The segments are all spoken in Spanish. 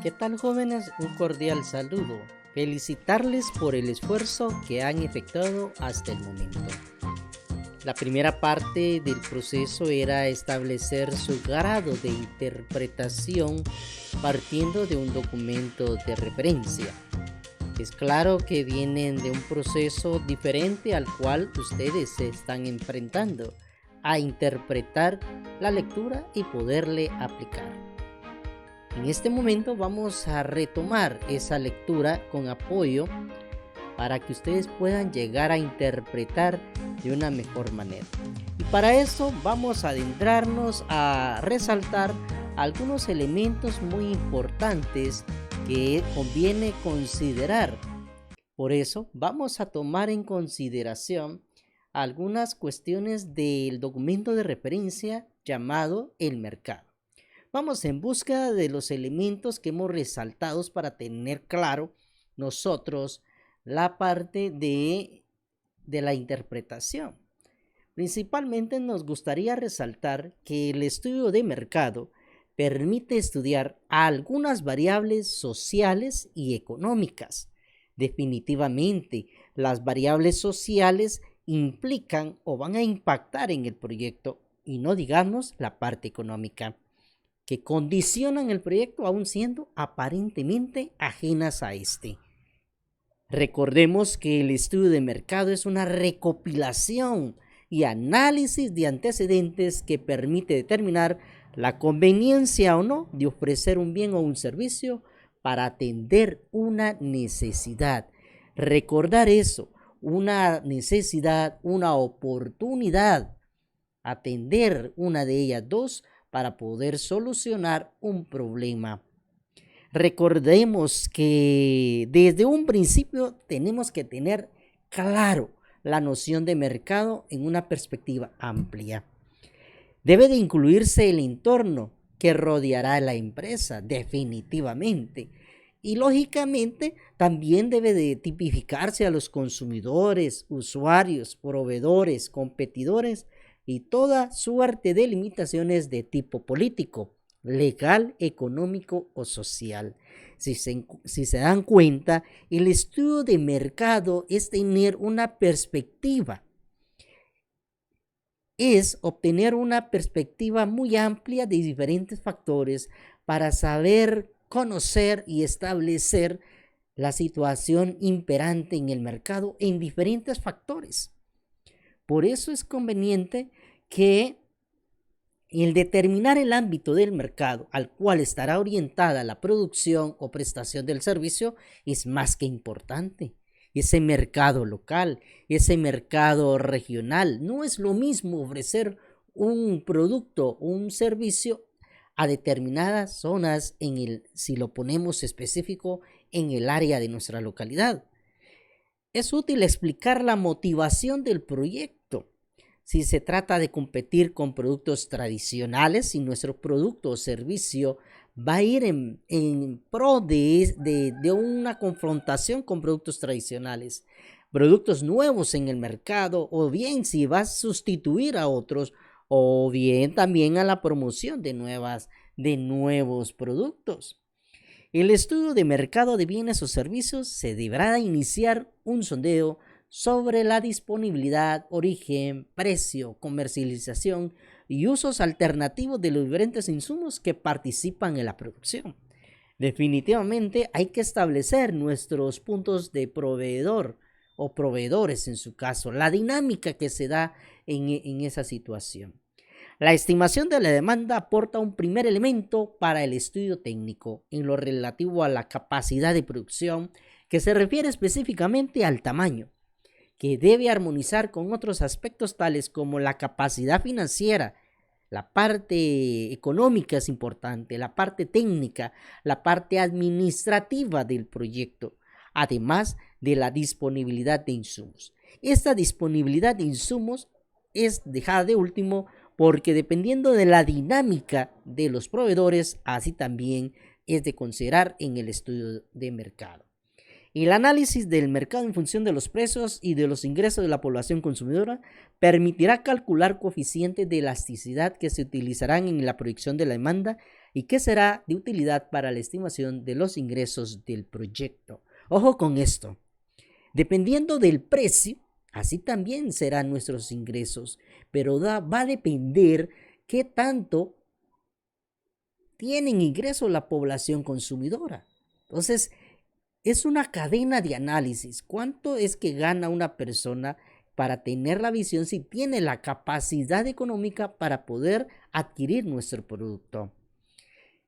¿Qué tal, jóvenes? Un cordial saludo. Felicitarles por el esfuerzo que han efectuado hasta el momento. La primera parte del proceso era establecer su grado de interpretación partiendo de un documento de referencia. Es claro que vienen de un proceso diferente al cual ustedes se están enfrentando a interpretar la lectura y poderle aplicar. En este momento vamos a retomar esa lectura con apoyo para que ustedes puedan llegar a interpretar de una mejor manera. Y para eso vamos a adentrarnos a resaltar algunos elementos muy importantes que conviene considerar. Por eso vamos a tomar en consideración algunas cuestiones del documento de referencia llamado el mercado. Vamos en busca de los elementos que hemos resaltado para tener claro nosotros la parte de la interpretación. Principalmente nos gustaría resaltar que el estudio de mercado permite estudiar algunas variables sociales y económicas. Definitivamente, las variables sociales implican o van a impactar en el proyecto y no digamos la parte económica, que condicionan el proyecto aún siendo aparentemente ajenas a este. Recordemos que el estudio de mercado es una recopilación y análisis de antecedentes que permite determinar la conveniencia o no de ofrecer un bien o un servicio para atender una necesidad. Recordar eso, una necesidad, una oportunidad, atender una de ellas dos para poder solucionar un problema. Recordemos que desde un principio tenemos que tener claro la noción de mercado en una perspectiva amplia. Debe de incluirse el entorno que rodeará a la empresa, definitivamente. Y lógicamente también debe de tipificarse a los consumidores, usuarios, proveedores, competidores y toda suerte de limitaciones de tipo político, legal, económico o social. Si se dan cuenta, el estudio de mercado es tener una perspectiva, es obtener una perspectiva muy amplia de diferentes factores para saber, conocer y establecer la situación imperante en el mercado en diferentes factores. Por eso es conveniente que el determinar el ámbito del mercado al cual estará orientada la producción o prestación del servicio es más que importante. Ese mercado local, ese mercado regional, no es lo mismo ofrecer un producto o un servicio a determinadas zonas si lo ponemos específico en el área de nuestra localidad. Es útil explicar la motivación del proyecto. Si se trata de competir con productos tradicionales, si nuestro producto o servicio va a ir en pro de una confrontación con productos tradicionales, productos nuevos en el mercado, o bien si va a sustituir a otros, o bien también a la promoción de nuevos productos. El estudio de mercado de bienes o servicios se deberá iniciar un sondeo sobre la disponibilidad, origen, precio, comercialización y usos alternativos de los diferentes insumos que participan en la producción. Definitivamente hay que establecer nuestros puntos de proveedor o proveedores en su caso, la dinámica que se da en esa situación. La estimación de la demanda aporta un primer elemento para el estudio técnico en lo relativo a la capacidad de producción, que se refiere específicamente al tamaño, que debe armonizar con otros aspectos tales como la capacidad financiera. La parte económica es importante, la parte técnica, la parte administrativa del proyecto, además de la disponibilidad de insumos. Esta disponibilidad de insumos es dejada de último porque dependiendo de la dinámica de los proveedores, así también es de considerar en el estudio de mercado. El análisis del mercado en función de los precios y de los ingresos de la población consumidora permitirá calcular coeficientes de elasticidad que se utilizarán en la proyección de la demanda y que será de utilidad para la estimación de los ingresos del proyecto. Ojo con esto, dependiendo del precio, así también serán nuestros ingresos, pero va a depender qué tanto tienen ingresos la población consumidora. Entonces, es una cadena de análisis. ¿Cuánto es que gana una persona para tener la visión si tiene la capacidad económica para poder adquirir nuestro producto?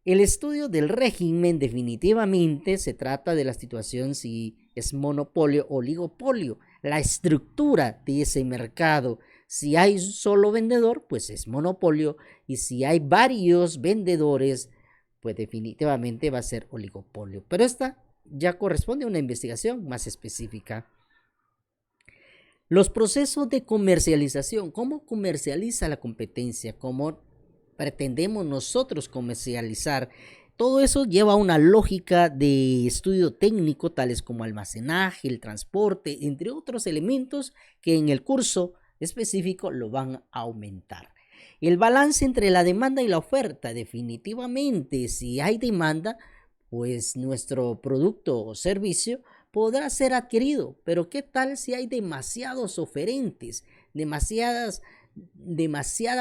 El estudio del régimen definitivamente se trata de la situación si es monopolio o oligopolio, la estructura de ese mercado. Si hay un solo vendedor, pues es monopolio, y si hay varios vendedores, pues definitivamente va a ser oligopolio. Pero esta ya corresponde a una investigación más específica. Los procesos de comercialización, ¿cómo comercializa la competencia? ¿Cómo pretendemos nosotros comercializar? Todo eso lleva una lógica de estudio técnico, tales como almacenaje, el transporte, entre otros elementos que en el curso específico lo van a aumentar. El balance entre la demanda y la oferta, definitivamente, si hay demanda, pues nuestro producto o servicio podrá ser adquirido, pero ¿qué tal si hay demasiados oferentes, demasiada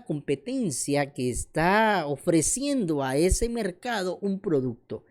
competencia que está ofreciendo a ese mercado un producto?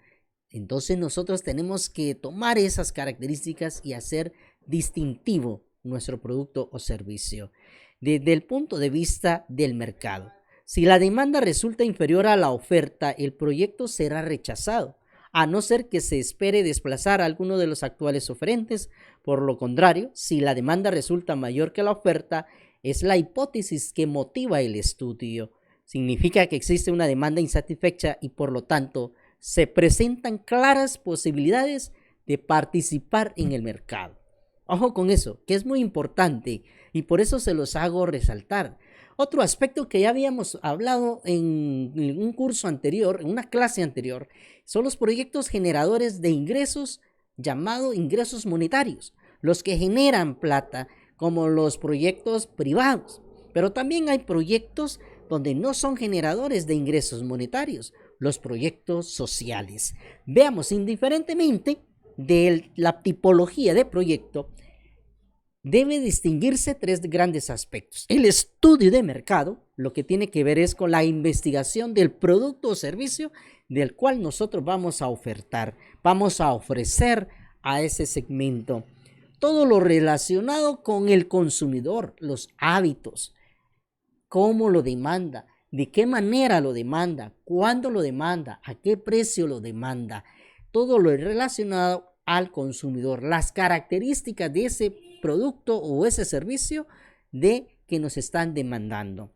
Entonces nosotros tenemos que tomar esas características y hacer distintivo nuestro producto o servicio desde el punto de vista del mercado. Si la demanda resulta inferior a la oferta, el proyecto será rechazado, a no ser que se espere desplazar a alguno de los actuales oferentes. Por lo contrario, si la demanda resulta mayor que la oferta, es la hipótesis que motiva el estudio. Significa que existe una demanda insatisfecha y por lo tanto se presentan claras posibilidades de participar en el mercado. Ojo con eso, que es muy importante y por eso se los hago resaltar. Otro aspecto que ya habíamos hablado en un curso anterior, en una clase anterior, son los proyectos generadores de ingresos, llamados ingresos monetarios, los que generan plata, como los proyectos privados. Pero también hay proyectos donde no son generadores de ingresos monetarios, los proyectos sociales. Veamos, indiferentemente de la tipología de proyecto, debe distinguirse tres grandes aspectos. El estudio de mercado, lo que tiene que ver es con la investigación del producto o servicio del cual nosotros vamos a ofertar, vamos a ofrecer a ese segmento. Todo lo relacionado con el consumidor, los hábitos, cómo lo demanda, de qué manera lo demanda, cuándo lo demanda, a qué precio lo demanda, todo lo relacionado al consumidor, las características de ese producto o ese servicio de que nos están demandando.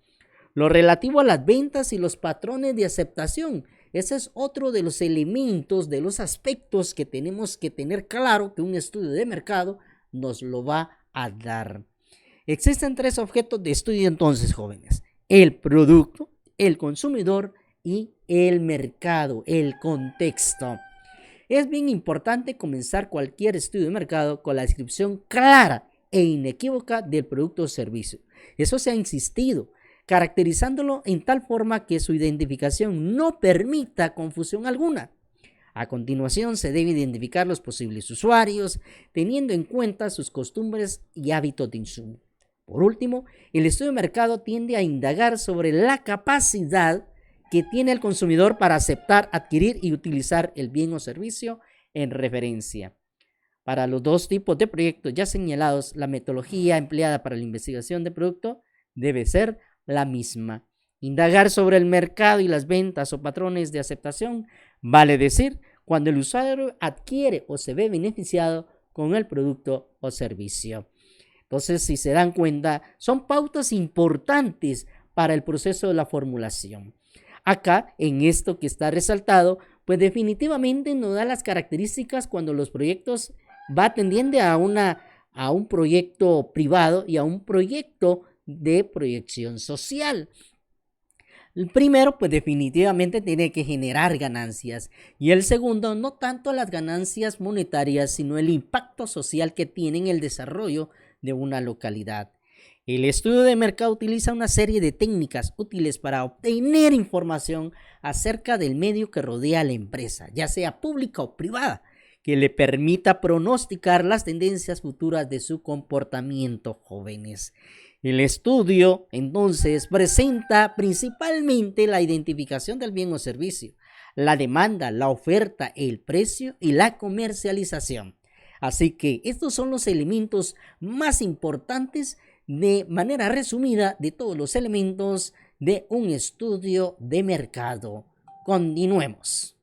Lo relativo a las ventas y los patrones de aceptación, ese es otro de los elementos, de los aspectos que tenemos que tener claro que un estudio de mercado nos lo va a dar. Existen tres objetos de estudio entonces, jóvenes: el producto, el consumidor y el mercado, el contexto. Es bien importante comenzar cualquier estudio de mercado con la descripción clara e inequívoca del producto o servicio. Eso se ha insistido, caracterizándolo en tal forma que su identificación no permita confusión alguna. A continuación, se debe identificar los posibles usuarios, teniendo en cuenta sus costumbres y hábitos de insumo. Por último, el estudio de mercado tiende a indagar sobre la capacidad que tiene el consumidor para aceptar, adquirir y utilizar el bien o servicio en referencia. Para los dos tipos de proyectos ya señalados, la metodología empleada para la investigación de producto debe ser la misma. Indagar sobre el mercado y las ventas o patrones de aceptación, vale decir, cuando el usuario adquiere o se ve beneficiado con el producto o servicio. Entonces, si se dan cuenta, son pautas importantes para el proceso de la formulación. Acá, en esto que está resaltado, pues definitivamente nos da las características cuando los proyectos va tendiendo a un proyecto privado y a un proyecto de proyección social. El primero, pues definitivamente tiene que generar ganancias, y el segundo, no tanto las ganancias monetarias, sino el impacto social que tiene en el desarrollo de una localidad. El estudio de mercado utiliza una serie de técnicas útiles para obtener información acerca del medio que rodea a la empresa, ya sea pública o privada, que le permita pronosticar las tendencias futuras de su comportamiento, jóvenes. El estudio, entonces, presenta principalmente la identificación del bien o servicio, la demanda, la oferta, el precio y la comercialización. Así que estos son los elementos más importantes de manera resumida de todos los elementos de un estudio de mercado. Continuemos.